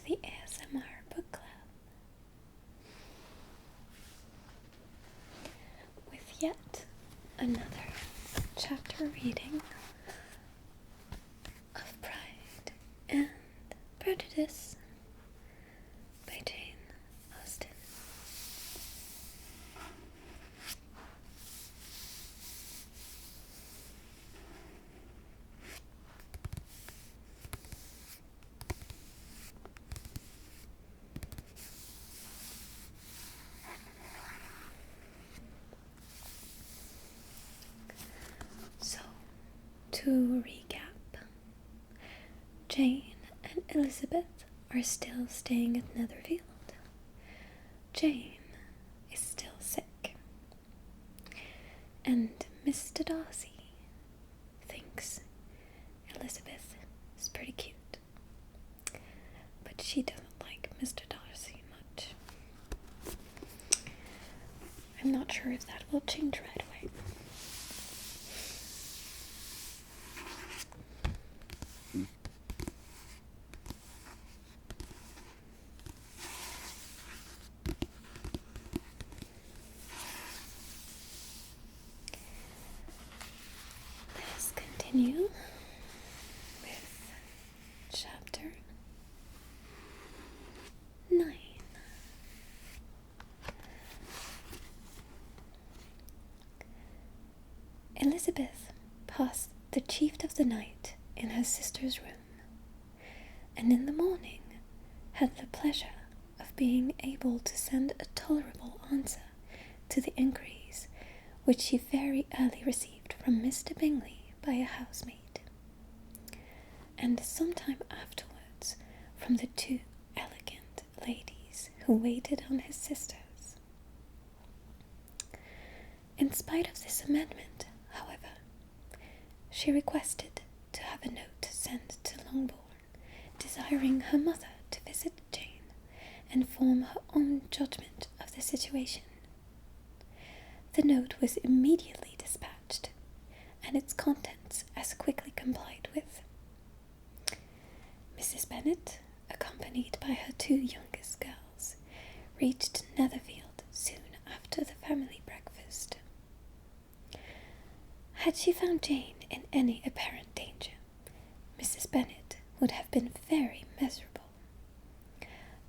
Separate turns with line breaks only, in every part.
the ASMR Book Club with yet another chapter reading of Pride and Prejudice by Jane Austen. So, to recap, Jane and Elizabeth are still staying at Netherfield. Jane is still sick, and Mr. Darcy thinks Elizabeth is pretty cute, but she doesn't like Mr. Darcy much. I'm not sure if that will change right away. Let's continue with chapter 9. Elizabeth passed the chief of the night in her sister's room, and in the morning had the pleasure of being able to send a tolerable answer to the inquiries which she very early received from Mr. Bingley by a housemaid, and some time afterwards from the 2 elegant ladies who waited on his sisters. In spite of this amendment, however, she requested to have a note sent to Longbourn, desiring her mother to visit Jane and form her own judgment of the situation. The note was immediately dispatched, and its contents as quickly complied with. Mrs. Bennet, accompanied by her 2 youngest girls, reached Netherfield soon after the family breakfast. Had she found Jane in any apparent danger, Mrs. Bennet would have been very miserable.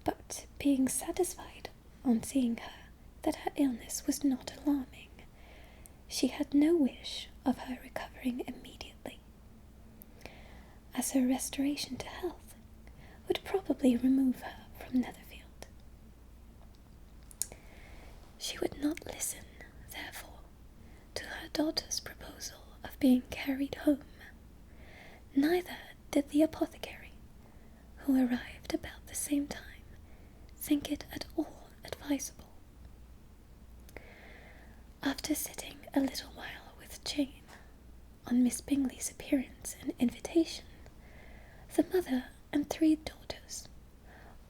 But being satisfied on seeing her that her illness was not alarming, she had no wish of her recovering immediately, as her restoration to health would probably remove her from Netherfield. She would not listen, therefore, to her daughter's proposal of being carried home. Neither did the apothecary, who arrived about the same time, think it at all advisable. After sitting a little while with Jane, on Miss Bingley's appearance and invitation, the mother and 3 daughters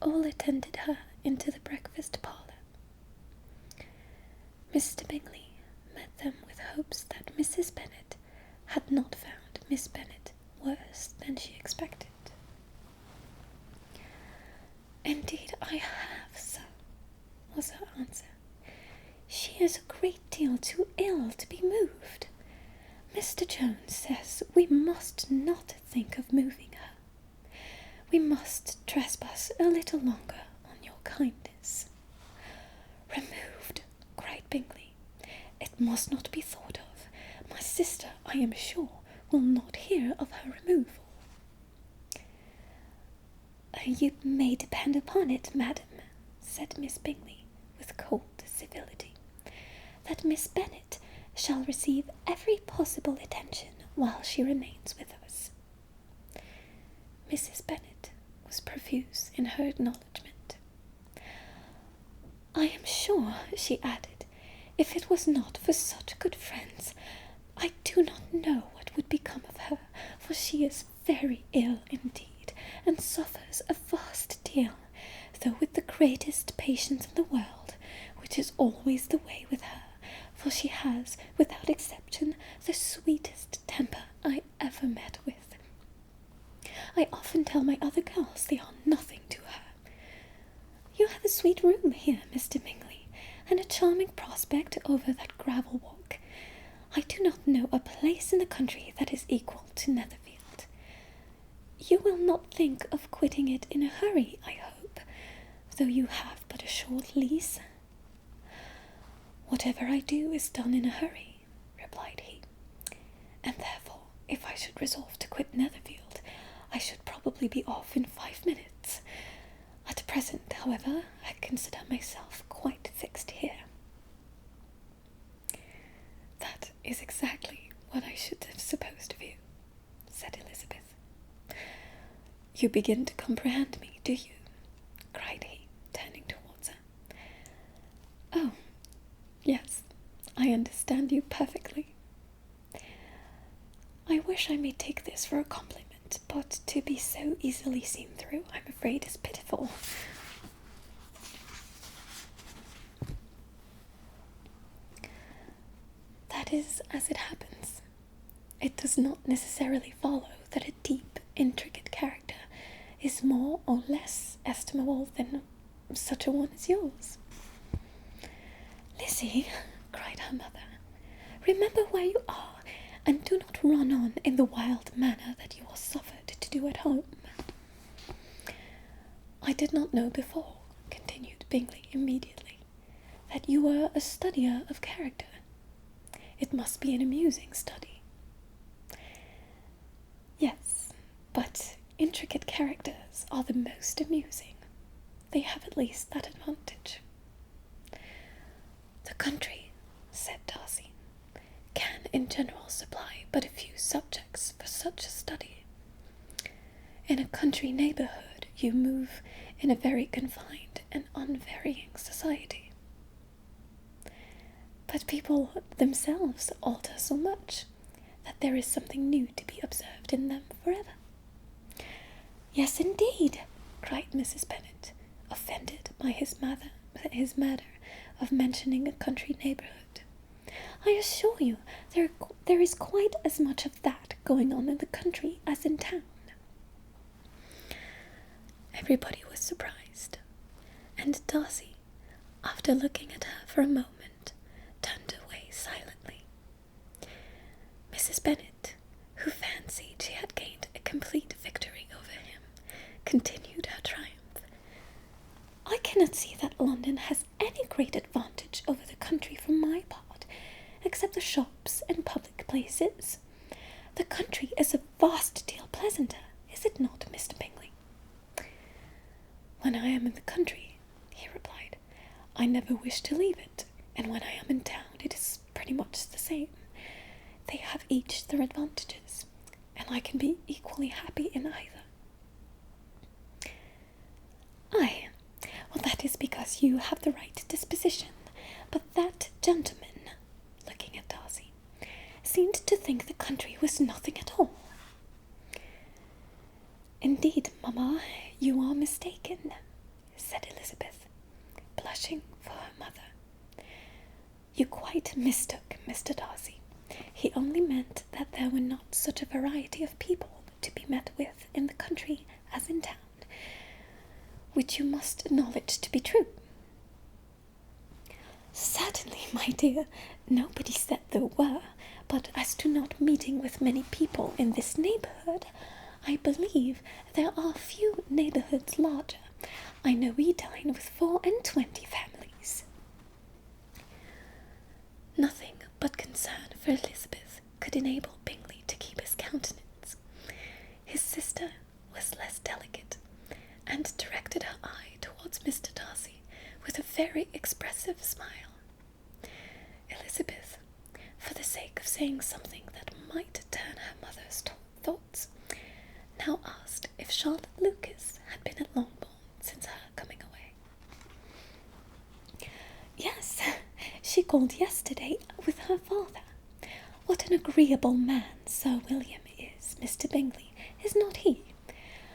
all attended her into the breakfast parlour. Mr. Bingley met them with hopes that Mrs. Bennet had not found Miss Bennet worse than she expected. "Indeed I have, sir," was her answer. "She is a great deal too ill to be moved. Mr. Jones says we must not think of moving her. We must trespass a little longer on your kindness." "Removed!" cried Bingley. "It must not be thought of. My sister, I am sure, will not hear of her removal." "You may depend upon it, madam," said Miss Bingley, with cold civility, "that Miss Bennet shall receive every possible attention while she remains with us." Mrs. Bennet was profuse in her acknowledgment. "I am sure," she added, "if it was not for such good friends, I do not know what would become of her, for she is very ill indeed, and suffers a vast deal, though with the greatest patience in the world, which is always the way with her, for she has, without exception, the sweetest temper I ever met with. I often tell my other girls they are nothing to her, sweet room here, Mr. Bingley, and a charming prospect over that gravel walk. I do not know a place in the country that is equal to Netherfield. You will not think of quitting it in a hurry, I hope, though you have but a short lease. Whatever I do is done in a hurry, replied he, and therefore, if I should resolve to quit Netherfield, I should probably be off in 5 minutes. At present, however, I consider myself quite fixed here. That is exactly what I should have supposed of you, said Elizabeth. You begin to comprehend me, do you? Cried he, turning towards her. Oh, yes, I understand you perfectly. I wish I may take this for a compliment, but to be so easily seen through, I'm afraid is pitiful. That is as it happens. It does not necessarily follow that a deep, intricate character is more or less estimable than such a one as yours. Lizzie, cried her mother, remember where you are, and do not run on in the wild manner that you are suffered to do at home. I did not know before, continued Bingley immediately, that you were a studier of character. It must be an amusing study. Yes, but intricate characters are the most amusing. They have at least that advantage. The country, said Darcy, can in general supply but a few subjects for such a study. In a country neighbourhood you move in a very confined and unvarying society. But people themselves alter so much that there is something new to be observed in them forever. Yes, indeed, cried Mrs. Bennet, offended by his manner of mentioning a country neighbourhood. I assure you there is quite as much of that going on in the country as in town. Everybody was surprised, and Darcy, after looking at her for a moment, turned away silently. Mrs. Bennet, who fancied she had gained a complete victory over him, continued her triumph. I cannot see that London has any great advantage over the country for my part, except the shops and public places. The country is a vast deal pleasanter, is it not, Mr. Bingley? When I am in the country, he replied, I never wish to leave it, and when I am in town it is pretty much the same. They have each their advantages, and I can be equally happy in either. Aye, well, that is because you have the right disposition, but that gentleman, looking at Darcy, seemed to think the country was nothing at all. Indeed, mamma, you are mistaken, said Elizabeth, blushing for her mother. You quite mistook Mr. Darcy. He only meant that there were not such a variety of people to be met with in the country as in town, which you must acknowledge to be true. Certainly, my dear, nobody said there were, but as to not meeting with many people in this neighbourhood, I believe there are few neighbourhoods larger. I know we dine with 24 families. Nothing but concern for Elizabeth could enable Bingley to keep his countenance. His sister was less delicate, and directed her eye towards Mr. Darcy with a very expressive smile. Elizabeth, for the sake of saying something that might turn her mother's thoughts, now asked if Charlotte Lucas had been at Longbourn since her coming away. Yes, she called yesterday with her father. What an agreeable man Sir William is, Mr. Bingley, is not he?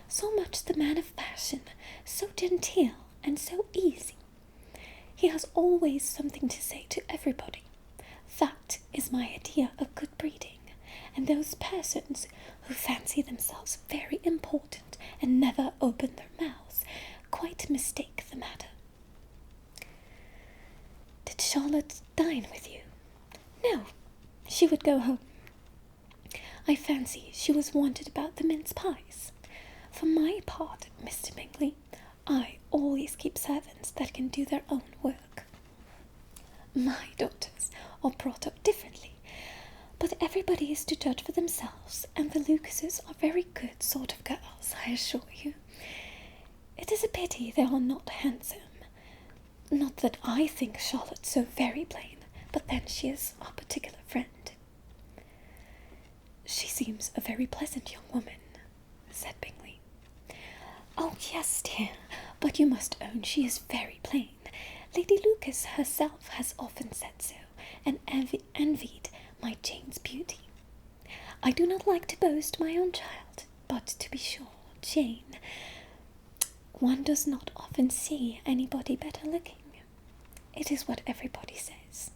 So much the man of fashion, so genteel and so easy. He has always something to say to everybody. That is my idea of good breeding, and those persons who fancy themselves very important and never open their mouths quite mistake the matter. Charlotte dine with you? No, she would go home. I fancy she was wanted about the mince pies. For my part, Mr. Bingley, I always keep servants that can do their own work. My daughters are brought up differently, but everybody is to judge for themselves, and the Lucases are very good sort of girls, I assure you. It is a pity they are not handsome. Not that I think Charlotte so very plain, but then she is our particular friend. She seems a very pleasant young woman, said Bingley. Oh, yes, dear, but you must own she is very plain. Lady Lucas herself has often said so, and envied my Jane's beauty. I do not like to boast my own child, but to be sure, Jane, one does not often see anybody better looking. It is what everybody says.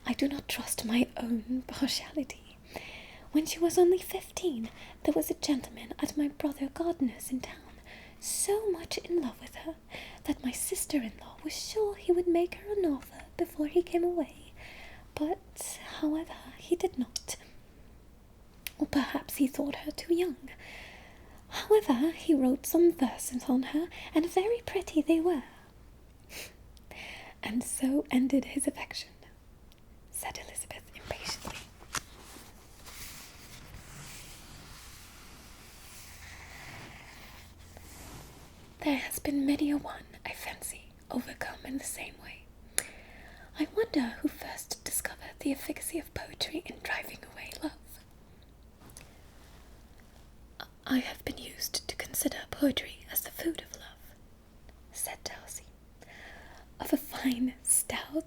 I do not trust my own partiality. When she was only 15, there was a gentleman at my brother Gardiner's in town, so much in love with her, that my sister-in-law was sure he would make her an offer before he came away. But, however, he did not. Or perhaps he thought her too young. However, he wrote some verses on her, and very pretty they were. And so ended his affection, said Elizabeth impatiently. There has been many a one, I fancy, overcome in the same way. I wonder who first discovered the efficacy of poetry in driving away love. I have been used to consider poetry as the food of love, said Darcy. Of a fine, stout,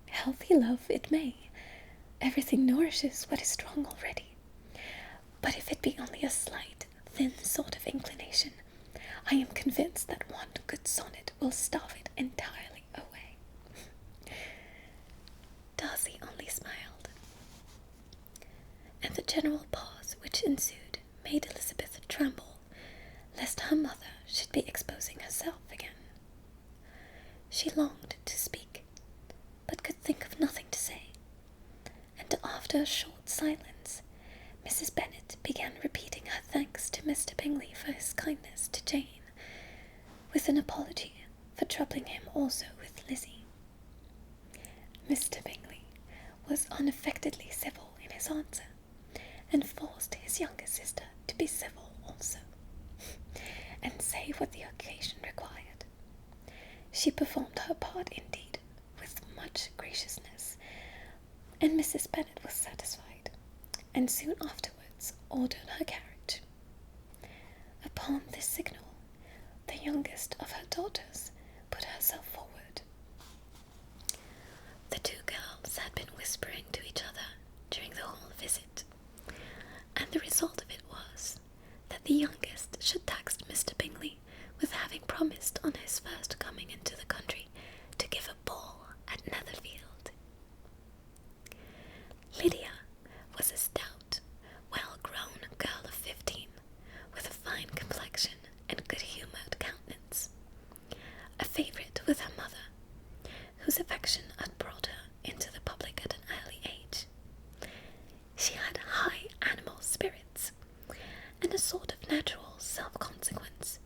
healthy love it may. Everything nourishes what is strong already. But if it be only a slight, thin sort of inclination, I am convinced that one good sonnet will starve it entirely away. Darcy only smiled, and the general pause which ensued made Elizabeth tremble, lest her mother should be exposing herself again. She longed to speak, but could think of nothing to say, and after a short silence, Mrs. Bennet began repeating her thanks to Mr. Bingley for his kindness to Jane, with an apology for troubling him also with Lizzie. Mr. Bingley was unaffectedly civil in his answer, and forced his younger sister to be civil also, and say what the occasion required. She performed her part indeed with much graciousness, and Mrs. Bennet was satisfied, and soon afterwards ordered her carriage. Upon this signal, the youngest of her daughters put herself forward. The two girls had been whispering to each other during the whole visit, and the result of it was that the youngest should tax Mr. Bingley with having promised on his first coming into the country to give a ball at Netherfield. Lydia was a stout, well-grown girl of 15, with a fine complexion and good-humoured countenance, a favourite with her mother, whose affection had brought her into the public at an early age. She had high animal spirits, and a sort of natural self-consequence,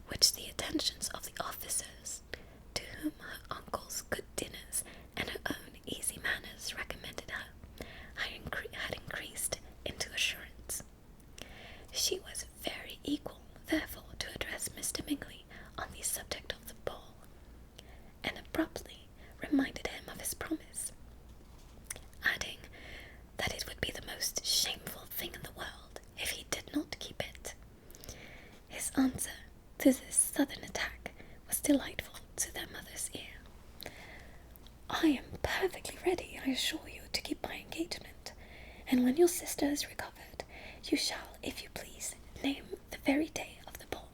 which the attentions of the officers, to whom her uncle's good dinners and her own easy manners recommended her, had increased into assurance. She was very equal, therefore, to address Mr. Bingley on the subject of the ball, and abruptly reminded him of his promise, adding that it would be the most shameful thing in the world if he did not keep it. His answer to this sudden attack was delightful to their mother's ear. I am perfectly ready, I assure you, to keep my engagement, and when your sister is recovered, you shall, if you please, name the very day of the ball.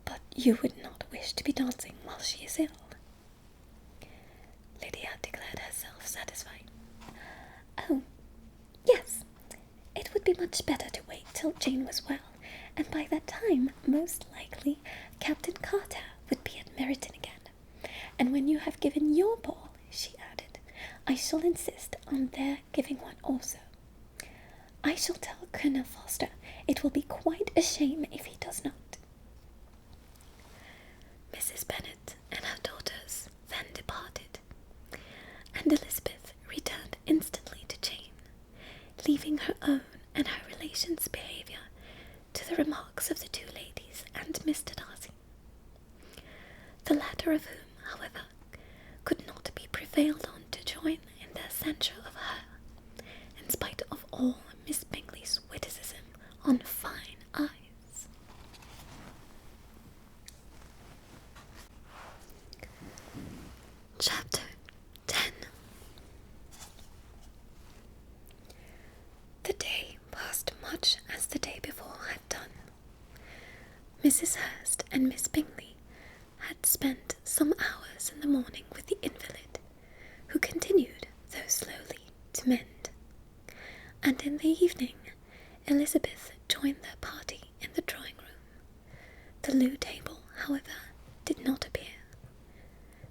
But you would not wish to be dancing while she is ill. Lydia declared herself satisfied. Oh, yes, it would be much better to wait till Jane was well, and by that time, most likely, Captain Carter would be at Meryton again, And when you have given your ball, she added, I shall insist on their giving one also. I shall tell Colonel Foster it will be quite a shame if he does not. Mrs. Bennet and her daughters then departed, and Elizabeth returned instantly to Jane, leaving her own and her relations' behaviour to the remarks of the two ladies and Mr. Darcy, the latter of whom, however, could not be prevailed on to join in their censure of her, in spite of all Miss Bingley's witticism on fine eyes. Chapter 10. The day passed much as the day before had done. Mrs. Hurst and Miss Bingley had spent some hours in the morning with the invalid, who continued, though slowly, to mend, and in the evening Elizabeth joined their party in the drawing-room. The loo table, however, did not appear.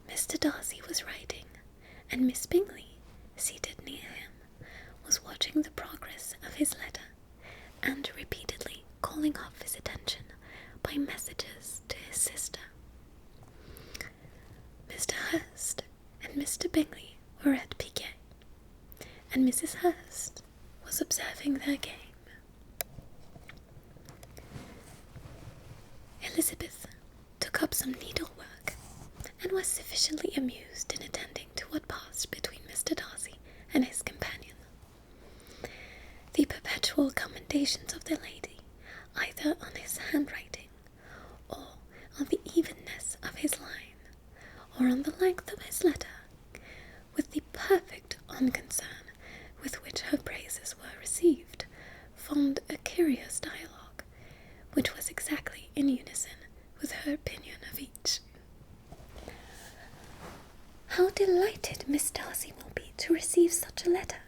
Mr. Darcy was writing, and Miss Bingley, seated near him, was watching the progress of his letter, and repeatedly calling off his attention by messages to his sister. Mr. Hurst and Mr. Bingley were at piquet, and Mrs. Hurst was observing their game. Elizabeth took up some needlework, and was sufficiently amused in attending to what passed between Mr. Darcy and his companion. The perpetual commendations of the lady, either on his handwriting, or on the evenness of his line, or on the length of his letter, with the perfect unconcern with which her praises were received, formed a curious dialogue, which was exactly in unison with her opinion of each. How delighted Miss Darcy will be to receive such a letter!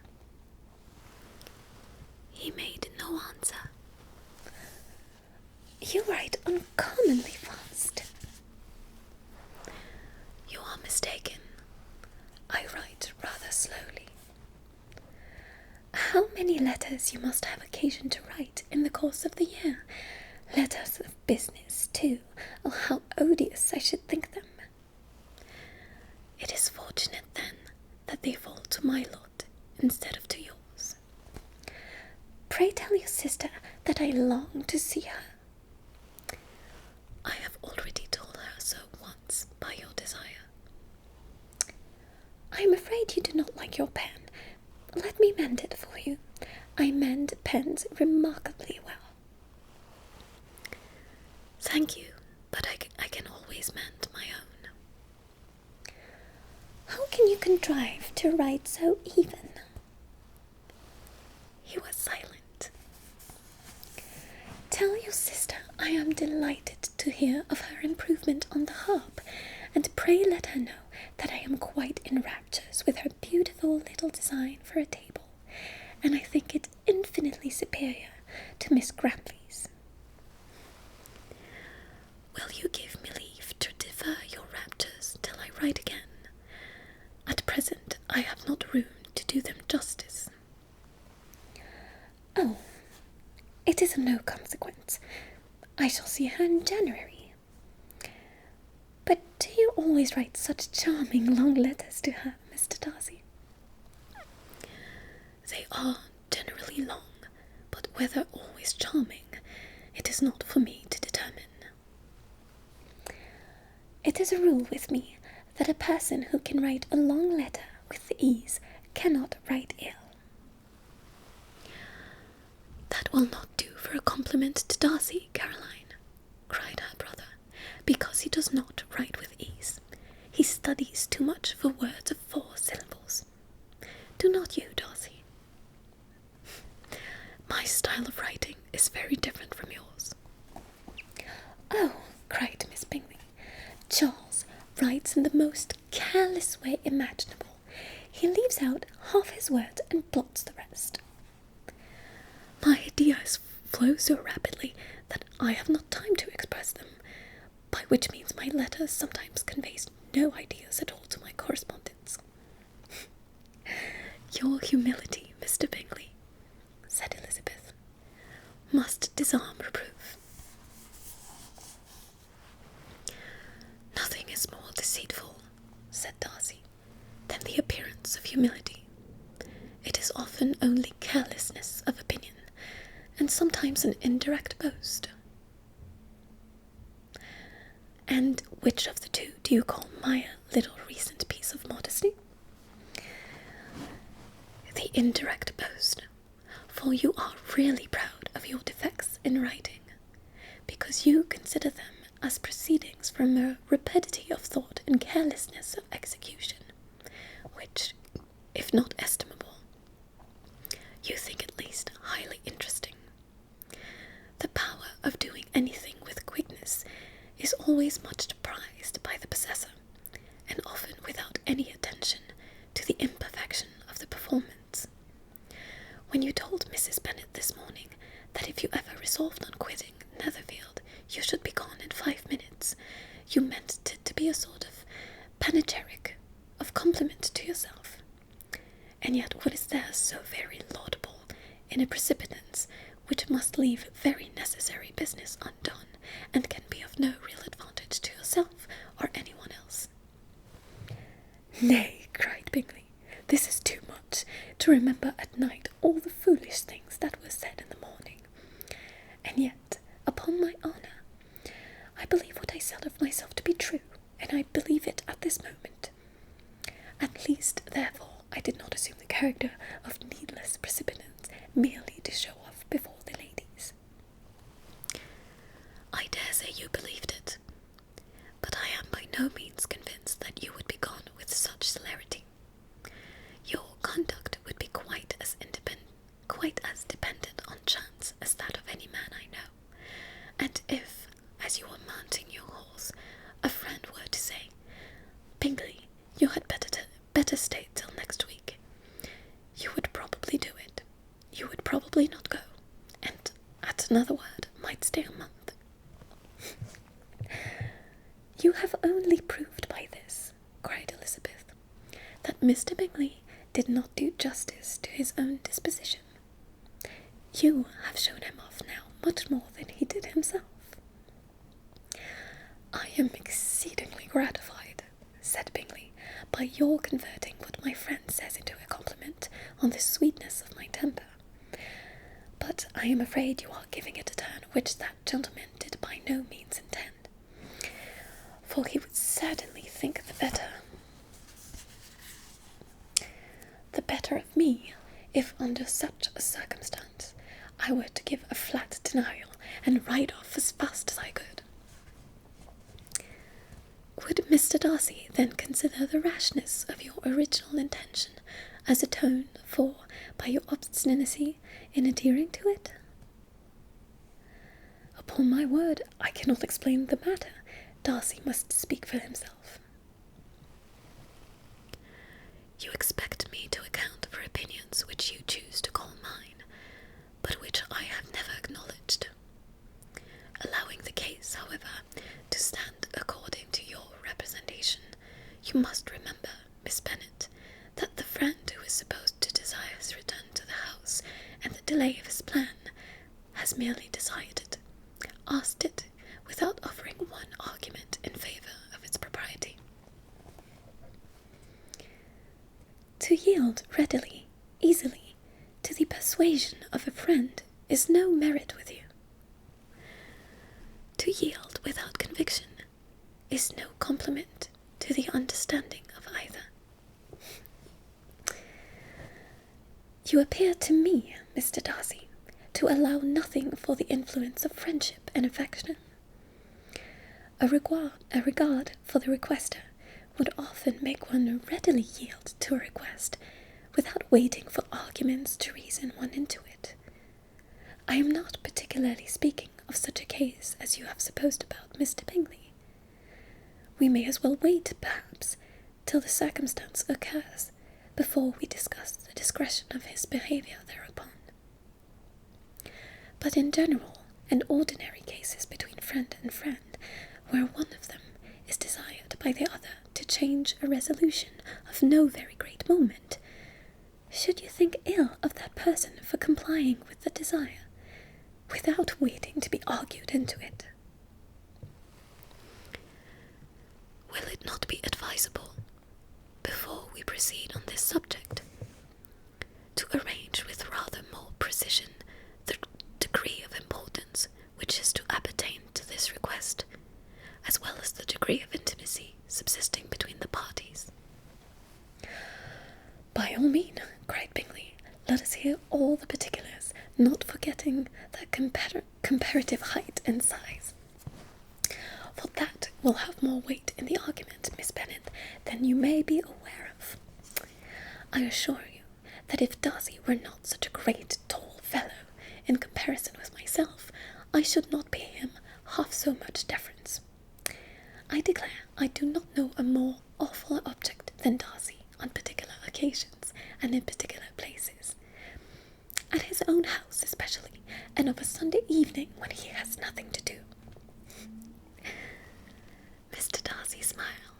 He made no answer. You write uncommonly fast. You are mistaken. I write rather slowly. How many letters you must have occasion to write in the course of the year! Letters of business, too. Oh, how odious I should think them! It is fortunate, then, that they fall to my lot instead of to yours. Pray tell your sister that I long to see her. I have already told her so once by your desire. I am afraid you do not like your pen. Let me mend it for you. I mend pens remarkably well. Thank you, but I can always mend my own. How can you contrive to write so even? He was silent. Tell your sister I am delighted to hear of her improvement on the harp, and pray let her know that I am quite in raptures with her beautiful little design for a table, and I think it infinitely superior to Miss Grantley's. Will you give me leave to defer your raptures till I write again? At present I have not room to do them justice. Oh, it is of no consequence. I shall see her in January. But do you always write such charming long letters to her, Mr. Darcy? They are generally long, but whether always charming, it is not for me to determine. It is a rule with me that a person who can write a long letter with ease cannot write ill. That will not do for a compliment to Darcy, Caroline, cried her brother, because he does not write with ease. He studies too much for words of 4 syllables. Do not you, Darcy? My style of writing is very different from yours. Oh, cried Miss Bingley, Charles writes in the most careless way imaginable. He leaves out half his words and blots the rest. My ideas flow so rapidly that I have not time to express them, by which means my letter sometimes conveys no ideas at all to my correspondence. Your humility, Mr. Bingley, said Elizabeth, must disarm reproof. Nothing is more deceitful, said Darcy, than the appearance of humility. It is often only carelessness of opinion, and sometimes an indirect boast. And which of the two do you call my little recent piece of modesty? The indirect boast, for you are really proud of your defects in writing, because you consider them as proceedings from a rapidity of thought and carelessness of execution, which, if not estimable, you think at least highly interesting. The power of doing anything with quickness is always much prized by the possessor, and often without any attention to the imperfection of the performance. When you told Mrs. Bennet this morning that if you ever resolved on quitting Netherfield, you should be gone in 5 minutes, you meant it to be a sort of panegyric, of compliment to yourself. And yet what is there so very laudable in a precipitance which must leave very necessary business undone, and can be of no real advantage to yourself or anyone else? Nay, cried Bingley, this is too much, to remember at night all the foolish things that were said in the morning. And yet, upon my honour, I believe what I said of myself to be true, and I believe it at this moment. At least, therefore, I did not assume the character of needless precipitance merely to show off before the ladies. I dare say you believed it, but I am by no means convinced that you would be gone with such celerity. Your conduct would be quite as dependent on chance as that of any man I know, and if, as you are mounting your horse, a friend were to say, Bingley, you had better stay till next week, you would probably do it. You would probably not go, and, at another word, might stay a month. You have only proved by this, cried Elizabeth, that Mr. Bingley did not do justice to his own disposition. You have shown him off now much more than he did himself. I am exceedingly gratified, said Bingley, by your converting what my friend says into a compliment on the sweetness of my temper. But I am afraid you are giving it a turn which that gentleman did by no means intend, for he would certainly think the better of me, if under such a circumstance I were to give a flat denial and ride off as fast as I could. Would Mr. Darcy then consider the rashness of your original intention as atoned for by your obstinacy in adhering to it? Upon my word, I cannot explain the matter. Darcy must speak for himself. You expect me to account for opinions which you choose to call mine, but which I have never acknowledged. Allowing the case, however, to stand according to your representation, you must remember, Miss Bennet, that the friend who is supposed to desire his return to the house and the delay of his plan has merely desired it, asked it, without offering one argument in favour of its propriety. To yield readily, easily, to the persuasion of a friend is no merit with you. To yield without conviction is no compliment to the understanding of either. You appear to me, Mr. Darcy, to allow nothing for the influence of friendship and affection. A regard for the requester would often make one readily yield to a request, without waiting for arguments to reason one into it. I am not particularly speaking of such a case as you have supposed about Mr. Bingley. We may as well wait, perhaps, till the circumstance occurs, before we discuss the discretion of his behaviour thereupon. But in general and ordinary cases between friend and friend, where one of them is desired by the other to change a resolution of no very great moment, should you think ill of that person for complying with the desire, without waiting to be argued into it? Will it not be advisable, before we proceed on this subject, to arrange with rather more precision the degree of importance which is to appertain to this request, as well as the degree of intimacy subsisting between the parties? By all means, cried Bingley, let us hear all the particulars, not forgetting their comparative height and size. For that will have more weight in the argument, Miss Bennet, than you may be aware of. I assure you that if Darcy were not such a great tall fellow, in comparison with myself, I should not pay him half so much deference. I declare I do not know a more awful object than Darcy on particular occasions and in particular places. At his own house especially, and of a Sunday evening when he has nothing to do. Mr. Darcy smiled,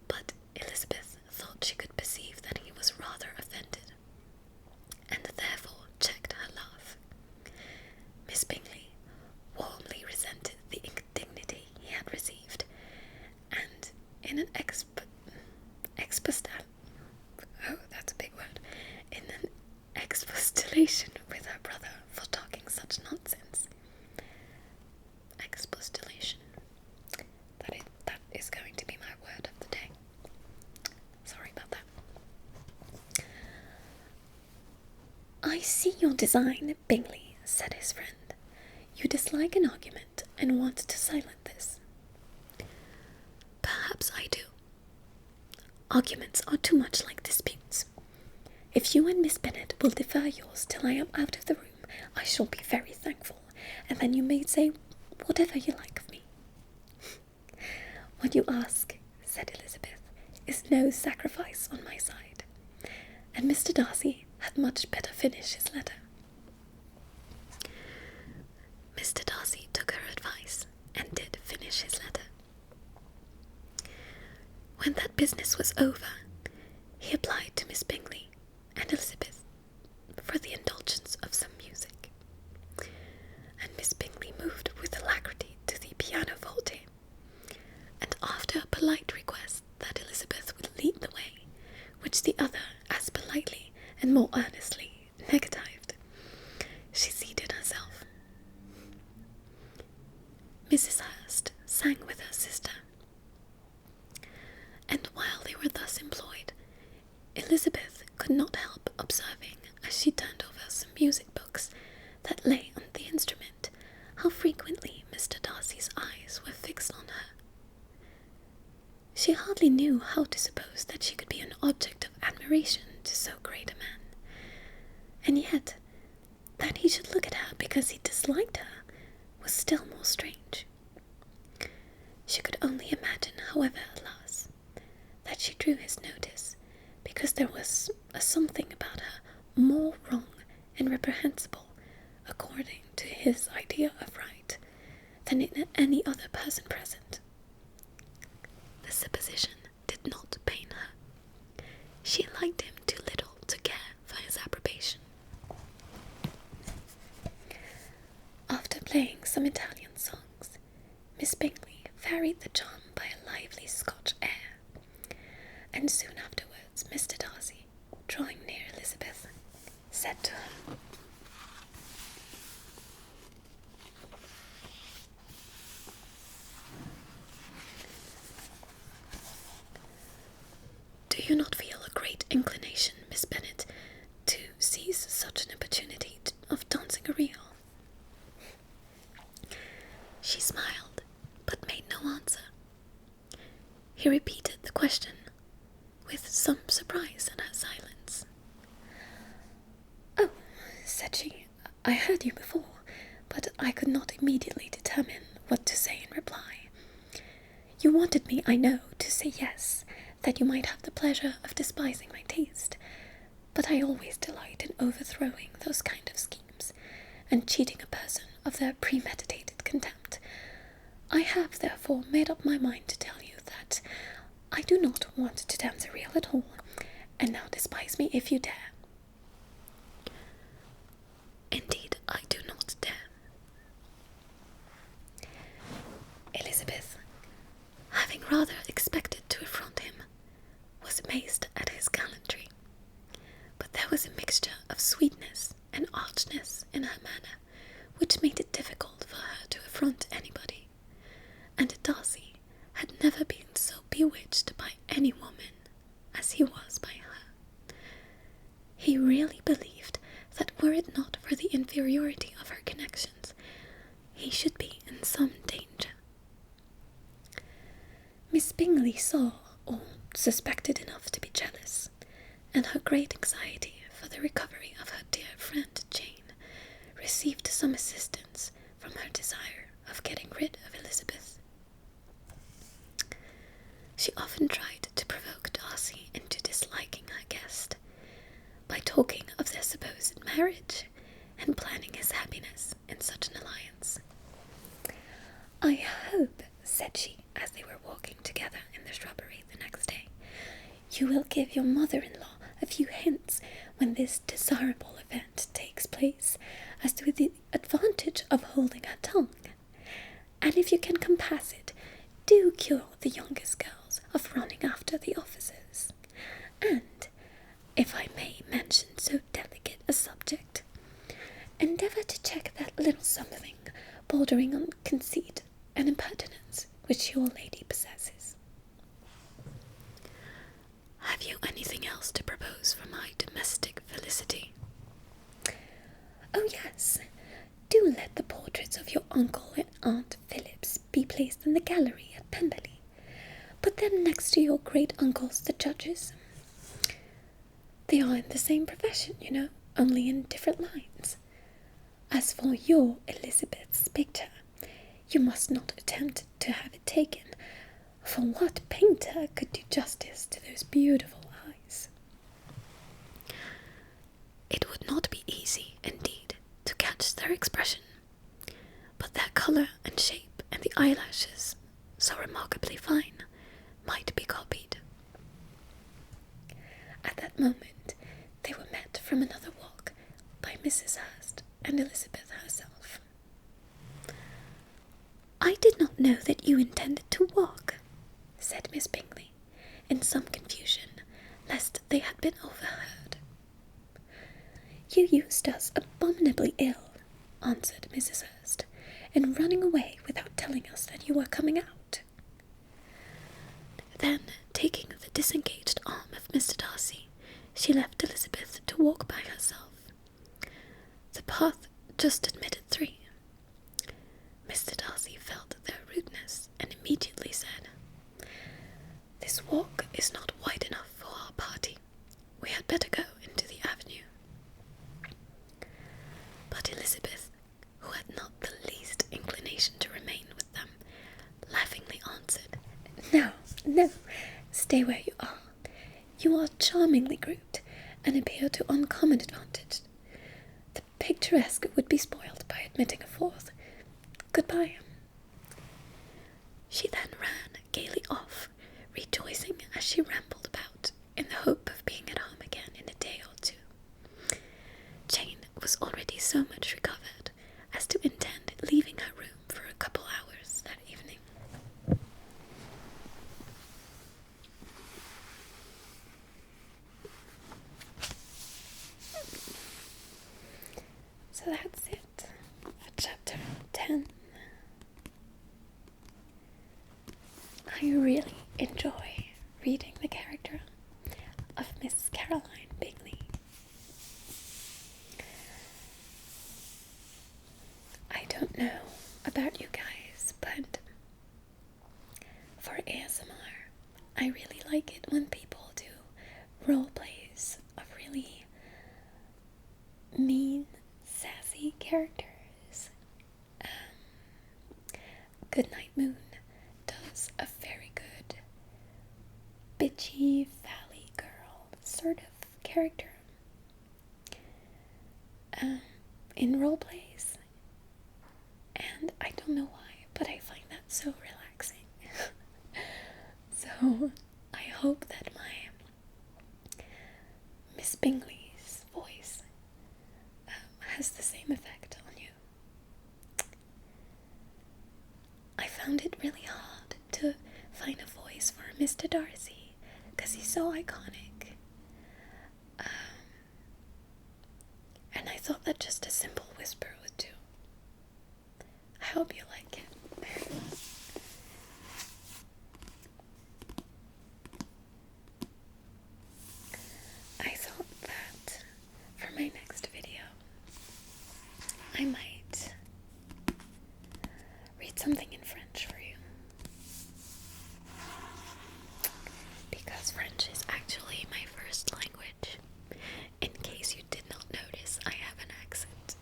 but Elizabeth thought she could perceive that he was rather offended, and therefore checked her laugh. Miss Bingley warmly resented the indignity he had received, and in an expostulation with her brother for talking such nonsense. Expostulation. That is going to be my word of the day. Sorry about that. I see your design, Bingley, said his friend. You dislike an argument and want to silence this. Perhaps I do. Arguments are too much like disputes. If you and Miss Bennet will defer yours till I am out of the room, I shall be very thankful, and then you may say whatever you like of me. What you ask, said Elizabeth, is no sacrifice on my side, and Mr. Darcy had much better finish his letter. Mr. Darcy took her advice, and did finish his letter. When that business was over, he applied to Miss Bingley and Elizabeth for the indulgence of some music, and Miss Bingley moved with alacrity to the pianoforte, and after a polite request that Elizabeth would lead the way, which the other as politely and more earnestly negatived, she seated herself. Mrs. Hurst sang with her sister, and while they were thus employed, Elizabeth could not help observing, as she turned over some music books that lay on the instrument, how frequently Mr. Darcy's eyes were fixed on her. She hardly knew how to suppose that she could be an object of admiration to so great a man, and yet that he should look at her because he disliked her was still more strange. She could only imagine, however, alas, that she drew his notice because there was a something about her more wrong and reprehensible, according to his idea of right, than in any other person present. The supposition did not pain her. She liked him too little to care for his approbation. After playing some Italian songs, Miss Bingley varied the charm by a lively Scotch air, and soon afterwards Mr. Darcy, drawing near Elizabeth, said to her, "Do you not feel a great inclination, Miss Bennet, to seize such an opportunity of dancing a reel?" She smiled, but made no answer. He repeated the question, with some surprise at her silence. "Oh," said she, "I heard you before, but I could not immediately determine what to say in reply. You wanted me, I know, to say yes, that you might have the pleasure of despising my taste, but I always delight in overthrowing those kind of schemes, and cheating a person of their premeditated contempt. I have, therefore, made up my mind to tell you that I do not want to dance a reel at all, and now despise me if you dare. Indeed, I do not dare. Elizabeth, having rather expected to affront him, was amazed at his gallantry, but there was a mixture of sweetness and archness in her manner which made it difficult for her to affront anybody, and Darcy had never been so bewitched by any woman as he was by her. He really believed that were it not for the inferiority of her connections, he should be in some danger. Miss Bingley saw, or suspected enough to be jealous, and her great anxiety for the recovery of her dear friend Jane received some assistance from her desire of getting rid of Elizabeth. She often tried to provoke Darcy into disliking her guest by talking of their supposed marriage and planning his happiness in such an alliance. "I hope," said she, as they were walking together in the shrubbery the next day, "you will give your mother-in-law a few hints when this desirable event takes place as to the advantage of holding her tongue. And if you can compass it, do cure the youngest girls of running after the officers. And, if I may mention so delicate a subject, endeavour to check that little something bordering on conceit and impertinence which your lady possesses." "Have you anything else to propose for my domestic felicity?" "Oh, yes. Do let the portraits of your uncle and Aunt Phillips be placed in the gallery at Pemberley. Put them next to your great-uncles the judges. They are in the same profession, you know, only in different lines. As for your Elizabeth's picture, you must not attempt to have it taken, for what painter could do justice to those beautiful eyes?" It would not be easy, indeed, to catch their expression, but their colour and shape and the eyelashes, so remarkably fine, might be copied. At that moment they were met from another walk by Mrs. Hurst and Elizabeth herself. "I did not know that you intended to walk," said Miss Bingley, in some confusion, lest they had been overheard. "You used us abominably ill," answered Mrs. Hurst, "in running away without telling us that you were coming out." Then, taking the disengaged arm of Mr. Darcy, she left Elizabeth to walk by herself. The path just admitted 3. Mr. Darcy felt their rudeness and immediately said, "This walk is not wide enough for our party. We had better go into the avenue." But Elizabeth, who had not the least inclination to remain with them, laughingly answered, "No, no, stay where you are. You are charmingly grouped, and appear to uncommon advantage. The picturesque would be spoiled by admitting a 4th. Goodbye." She then ran gaily off, rejoicing as she rambled about, in the hope of being at home again in a day or 2. Jane was already so much recovered as to intend leaving her room for a couple hours that evening. So that's it for chapter 10. I really enjoy reading the character of Miss Caroline Bingley. I don't know about you guys, but for ASMR, I really like it when people do role plays of really mean, sassy characters. Goodnight Moon does a very good bitchy valley girl sort of character in role plays, and I don't know why, but I find that so relaxing. So hope that my Miss Bingley's voice has the same effect on you. I found it really hard to find a voice for Mr. Darcy because he's so iconic. And I thought that just a simple whisper would do. I hope you like it. I thought that for my next video, I might read something in French for you. Because French is actually my first language. In case you did not notice, I have an accent.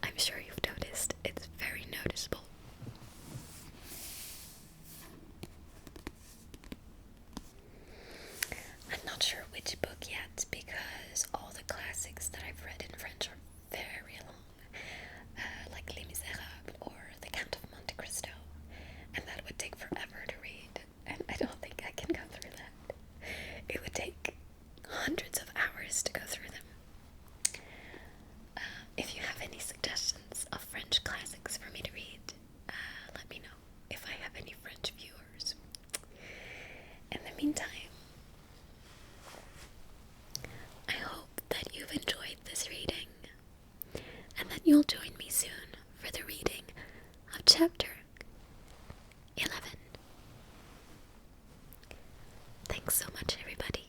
I'm sure you've noticed. It's very noticeable. I'm not sure which book yet because all the classics that I've read in French are very long, like Les Miserables or The Count of Monte Cristo, and that would take forever to read, and I don't think I can go through that. It would take hundreds of hours to go through them. If you have any suggestions of French classics for me to read, let me know if I have any French viewers. In the meantime, I hope that you've enjoyed this reading and that you'll join me soon for the reading of chapter 11. Thanks so much, everybody.